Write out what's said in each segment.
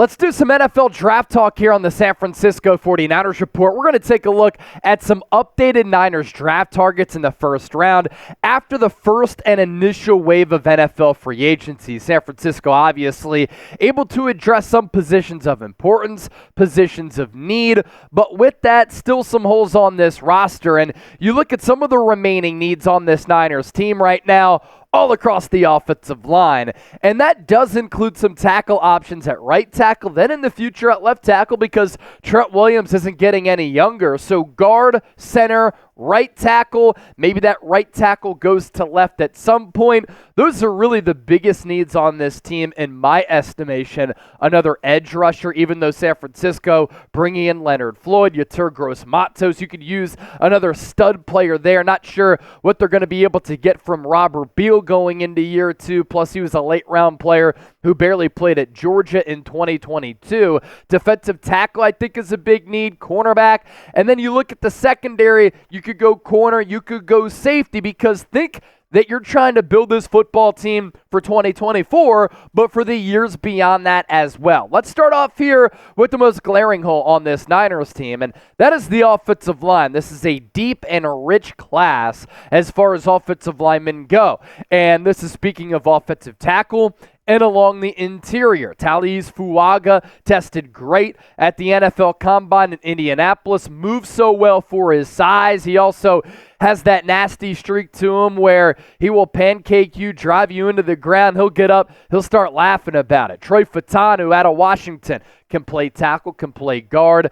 Let's do some NFL draft talk here on the San Francisco 49ers Report. We're going to take a look at some updated Niners draft targets in the first round after the first and initial wave of NFL free agency. San Francisco obviously able to address some positions of importance, positions of need, but with that, still some holes on this roster. And you look at some of the remaining needs on this Niners team right now, all across the offensive line. And that does include some tackle options at right tackle, then in the future at left tackle, because Trent Williams isn't getting any younger. So guard, center, right tackle, maybe that right tackle goes to left at some point. Those are really the biggest needs on this team in my estimation. Another edge rusher, even though San Francisco bringing in Leonard Floyd, Yetur Gross-Matos, you could use another stud player there. Not sure what they're going to be able to get from Robert Beal going into year two, plus he was a late round player who barely played at Georgia in 2022. Defensive tackle, I think, is a big need. Cornerback. And then you look at the secondary, you could go corner, you could go safety, because think that you're trying to build this football team for 2024, but for the years beyond that as well. Let's start off here with the most glaring hole on this Niners team, and that is the offensive line. This is a deep and rich class as far as offensive linemen go, and this is speaking of offensive tackle and along the interior. Taliese Fuaga tested great at the NFL Combine in Indianapolis, moves so well for his size. He also has that nasty streak to him where he will pancake you, drive you into the ground. He'll get up, he'll start laughing about it. Fautanu out of Washington can play tackle, can play guard.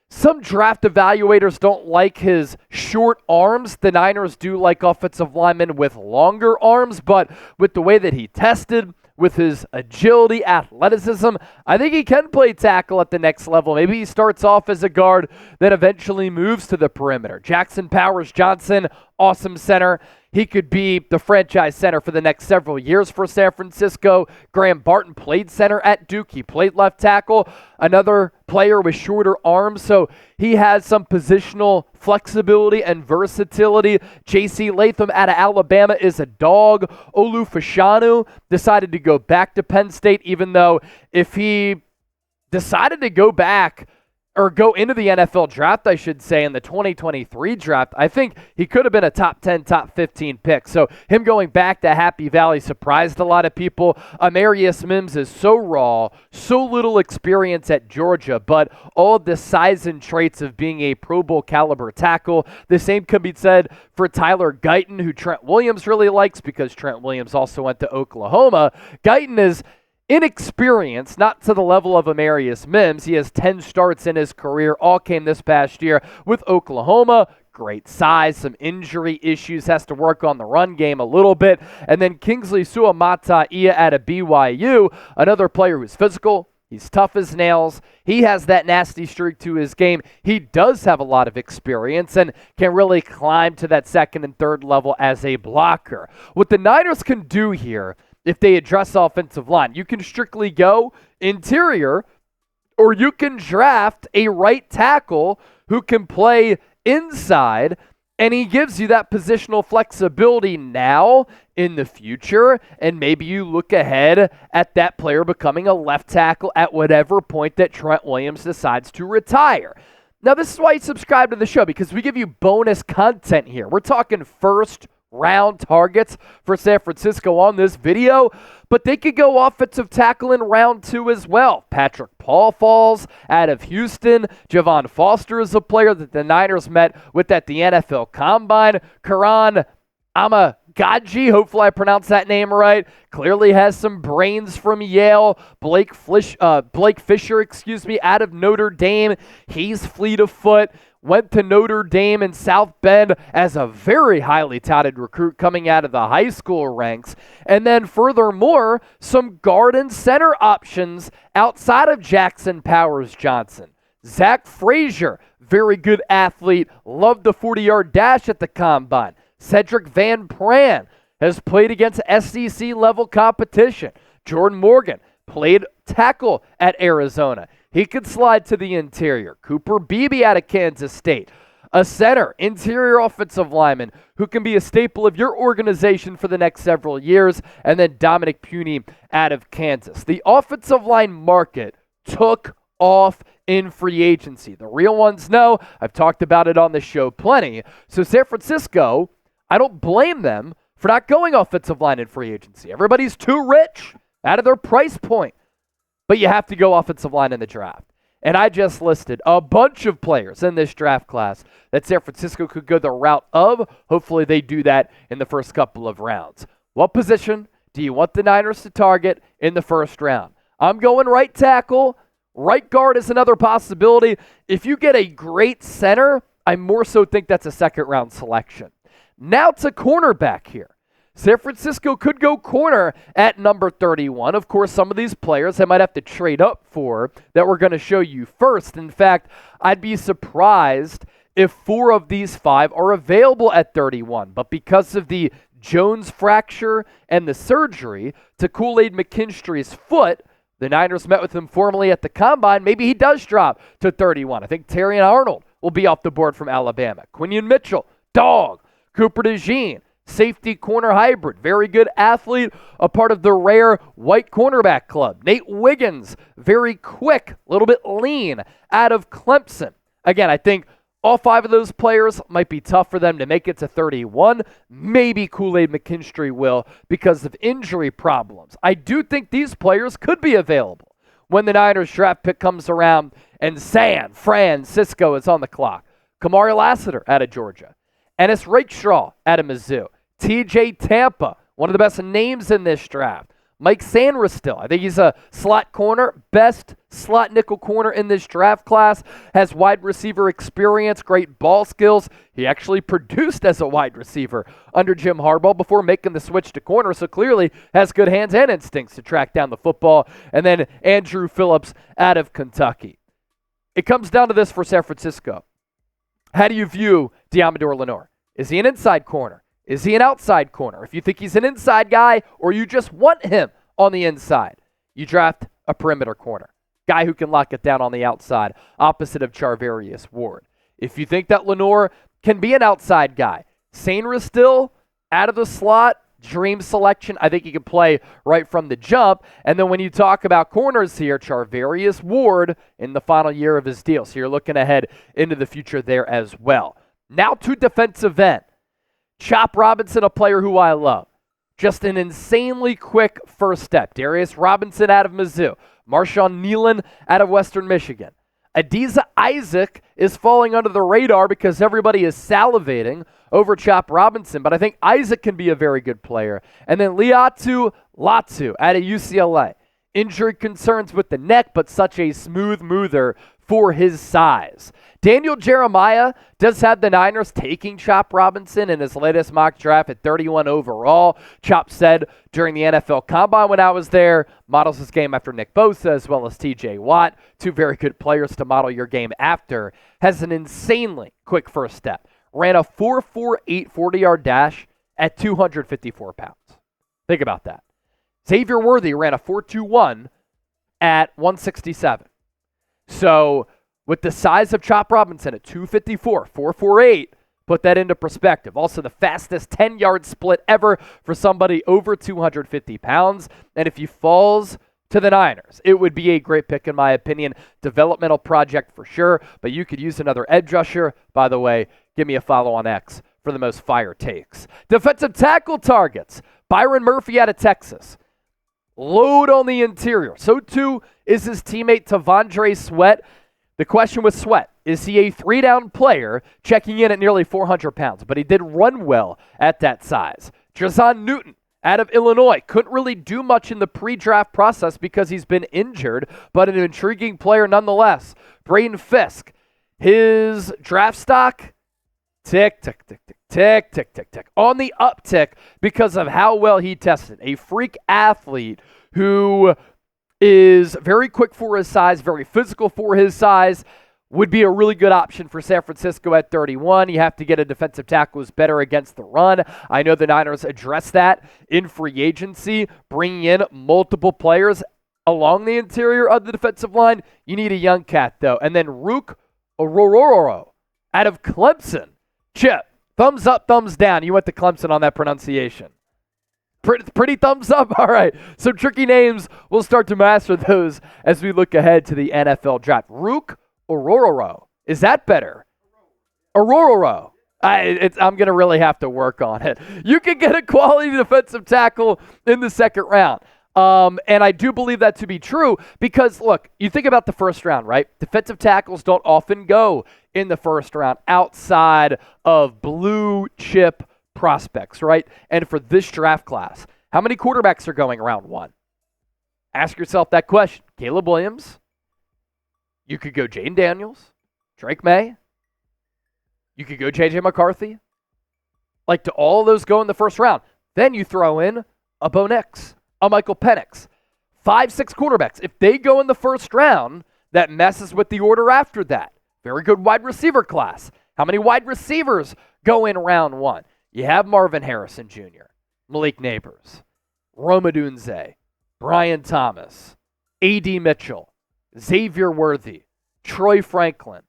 Some draft evaluators don't like his short arms. The Niners do like offensive linemen with longer arms, but with the way that he tested, with his agility, athleticism, I think he can play tackle at the next level. Maybe he starts off as a guard, then eventually moves to the perimeter. Jackson Powers-Johnson, awesome center. He could be the franchise center for the next several years for San Francisco. Graham Barton played center at Duke. He played left tackle. Another player with shorter arms, so he has some positional flexibility and versatility. J.C. Latham out of Alabama is a dog. Fashanu decided to go back to Penn State, even though if he decided to go back or go into the NFL draft, I should say, in the 2023 draft, I think he could have been a top 10, top 15 pick. So him going back to Happy Valley surprised a lot of people. Amarius Mims is so raw, so little experience at Georgia, but all of the size and traits of being a Pro Bowl caliber tackle. The same could be said for Tyler Guyton, who Trent Williams really likes because Trent Williams also went to Oklahoma. Guyton is inexperienced, not to the level of Amarius Mims. He has 10 starts in his career, all came this past year with Oklahoma. Great size, some injury issues, has to work on the run game a little bit. And then Kingsley Suamataia out of BYU, another player who's physical. He's tough as nails. He has that nasty streak to his game. He does have a lot of experience and can really climb to that second and third level as a blocker. What the Niners can do here, if they address offensive line, you can strictly go interior, or you can draft a right tackle who can play inside, and he gives you that positional flexibility now in the future, and maybe you look ahead at that player becoming a left tackle at whatever point that Trent Williams decides to retire. Now, this is why you subscribe to the show, because we give you bonus content here. We're talking first round targets for San Francisco on this video, but they could go offensive tackle in round 2 as well. Patrick Paul falls out of Houston. Javon Foster is a player that the Niners met with at the NFL Combine. Kiran Amegadjie, hopefully I pronounced that name right, clearly has some brains from Yale. Blake Fisher, out of Notre Dame. He's fleet of foot. Went to Notre Dame in South Bend as a very highly touted recruit coming out of the high school ranks. And then furthermore, some guard and center options outside of Jackson Powers-Johnson. Zach Frazier, very good athlete, loved the 40-yard dash at the Combine. Sedrick Van Pran has played against SEC-level competition. Jordan Morgan played tackle at Arizona. He could slide to the interior. Cooper Beebe out of Kansas State. A center, interior offensive lineman who can be a staple of your organization for the next several years. And then Dominic Puny out of Kansas. The offensive line market took off in free agency. The real ones know. I've talked about it on the show plenty. So San Francisco, I don't blame them for not going offensive line in free agency. Everybody's too rich out of their price point. But you have to go offensive line in the draft. And I just listed a bunch of players in this draft class that San Francisco could go the route of. Hopefully they do that in the first couple of rounds. What position do you want the Niners to target in the first round? I'm going right tackle. Right guard is another possibility. If you get a great center, I more so think that's a second-round selection. Now to cornerback here. San Francisco could go corner at number 31. Of course, some of these players they might have to trade up for that we're going to show you first. In fact, I'd be surprised if 4 of these 5 are available at 31. But because of the Jones fracture and the surgery to Kool-Aid McKinstry's foot, the Niners met with him formally at the Combine. Maybe he does drop to 31. I think Terrion Arnold will be off the board from Alabama. Quinion Mitchell, dog. Cooper DeJean, safety corner hybrid. Very good athlete, a part of the rare white cornerback club. Nate Wiggins, very quick, a little bit lean, out of Clemson. Again, I think all 5 of those players might be tough for them to make it to 31. Maybe Kool-Aid McKinstry will because of injury problems. I do think these players could be available when the Niners draft pick comes around and San Francisco is on the clock. Kamari Lassiter out of Georgia. Ennis Rakestraw out of Mizzou. TJ Tampa, one of the best names in this draft. Mike Sanders still. I think he's a slot corner, best slot nickel corner in this draft class, has wide receiver experience, great ball skills. He actually produced as a wide receiver under Jim Harbaugh before making the switch to corner, so clearly has good hands and instincts to track down the football. And then Andrew Phillips out of Kentucky. It comes down to this for San Francisco. How do you view Deommodore Lenoir? Is he an inside corner? Is he an outside corner? If you think he's an inside guy or you just want him on the inside, you draft a perimeter corner. Guy who can lock it down on the outside, opposite of Charvarius Ward. If you think that Lenoir can be an outside guy, Sanders still out of the slot, dream selection. I think he can play right from the jump. And then when you talk about corners here, Charvarius Ward in the final year of his deal. So you're looking ahead into the future there as well. Now to defensive end. Chop Robinson, a player who I love. Just an insanely quick first step. Darius Robinson out of Mizzou. Marshawn Nealon out of Western Michigan. Adiza Isaac is falling under the radar because everybody is salivating over Chop Robinson, but I think Isaac can be a very good player. And then Laiatu Latu out of UCLA. Injury concerns with the neck, but such a smooth mover for his size. Daniel Jeremiah does have the Niners taking Chop Robinson in his latest mock draft at 31 overall. Chop said during the NFL Combine when I was there, models his game after Nick Bosa as well as TJ Watt, 2 very good players to model your game after, has an insanely quick first step. Ran a 4.48 40-yard dash at 254 pounds. Think about that. Xavier Worthy ran a 4.21 at 167. So with the size of Chop Robinson at 254, 4.48, put that into perspective. Also the fastest 10-yard split ever for somebody over 250 pounds. And if he falls to the Niners, it would be a great pick in my opinion. Developmental project for sure, but you could use another edge rusher. By the way, give me a follow on X for the most fire takes. Defensive tackle targets. Byron Murphy out of Texas. Load on the interior. So too is his teammate Tavondre Sweat. The question with Sweat, is he a 3-down player checking in at nearly 400 pounds? But he did run well at that size. Drazon Newton out of Illinois. Couldn't really do much in the pre-draft process because he's been injured, but an intriguing player nonetheless. Braden Fisk, his draft stock, tick, tick, tick, tick, tick, tick, tick, tick. On the uptick because of how well he tested. A freak athlete who is very quick for his size, very physical for his size, would be a really good option for San Francisco at 31. You have to get a defensive tackle who's better against the run. I know the Niners addressed that in free agency, bringing in multiple players along the interior of the defensive line. You need a young cat, though. And then Rook Orororo out of Clemson. Chip, thumbs up, thumbs down. You went to Clemson on that pronunciation. Pretty thumbs up. All right. Some tricky names. We'll start to master those as we look ahead to the NFL draft. Rook Orororo. Is that better? Orororo. I'm going to really have to work on it. You can get a quality defensive tackle in the second round. And I do believe that to be true because, look, you think about the first round, right? Defensive tackles don't often go in the first round outside of blue chip prospects, right? And for this draft class, how many quarterbacks are going round one? Ask yourself that question. Caleb Williams. You could go Jaden Daniels, Drake May. You could go J.J. McCarthy. Like, do all of those go in the first round? Then you throw in a Bo Nix, a Michael Penix. 5-6 quarterbacks. If they go in the first round, that messes with the order after that. Very good wide receiver class. How many wide receivers go in round one? You have Marvin Harrison Jr., Malik Neighbors, Rome Odunze, Brian Thomas, A.D. Mitchell, Xavier Worthy, Troy Franklin.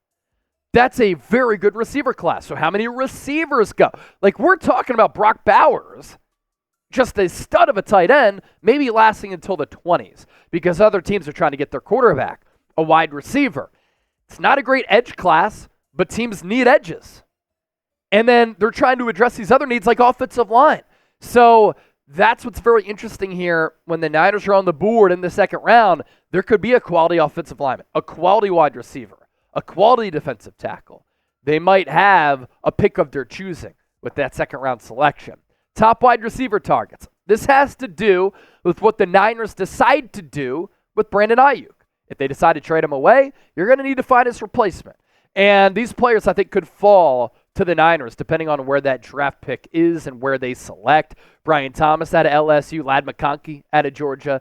That's a very good receiver class. So how many receivers go? Like, we're talking about Brock Bowers, just a stud of a tight end, maybe lasting until the 20s because other teams are trying to get their quarterback, a wide receiver. It's not a great edge class, but teams need edges. And then they're trying to address these other needs like offensive line. So that's what's very interesting here. When the Niners are on the board in the second round, there could be a quality offensive lineman, a quality wide receiver, a quality defensive tackle. They might have a pick of their choosing with that second round selection. Top wide receiver targets. This has to do with what the Niners decide to do with Brandon Ayuk. If they decide to trade him away, you're going to need to find his replacement. And these players, I think, could fall to the Niners, depending on where that draft pick is and where they select. Brian Thomas out of LSU, Ladd McConkey out of Georgia,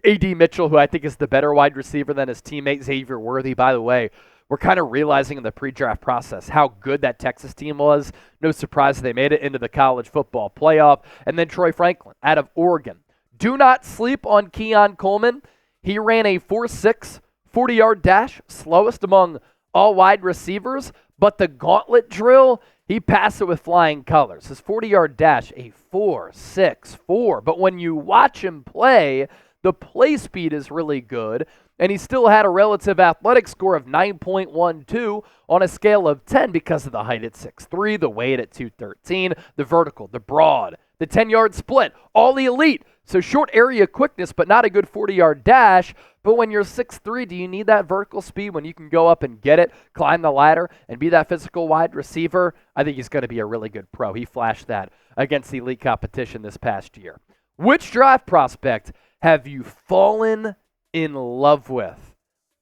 A.D. Mitchell, who I think is the better wide receiver than his teammate Xavier Worthy. By the way, we're kind of realizing in the pre-draft process how good that Texas team was. No surprise they made it into the college football playoff. And then Troy Franklin out of Oregon. Do not sleep on Keon Coleman. He ran a 4.6 40-yard dash, slowest among all wide receivers. But the gauntlet drill, he passed it with flying colors. His 40-yard dash, a 4.64. But when you watch him play, the play speed is really good. And he still had a relative athletic score of 9.12 on a scale of 10 because of the height at 6'3", the weight at 213, the vertical, the broad, the 10-yard split, all the elite. So short area quickness, but not a good 40-yard dash. But when you're 6'3", do you need that vertical speed when you can go up and get it, climb the ladder, and be that physical wide receiver? I think he's going to be a really good pro. He flashed that against the elite competition this past year. Which draft prospect have you fallen in love with?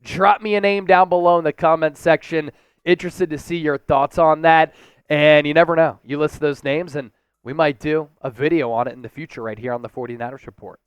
Drop me a name down below in the comment section. Interested to see your thoughts on that. And you never know. You list those names, and we might do a video on it in the future right here on the 49ers Report.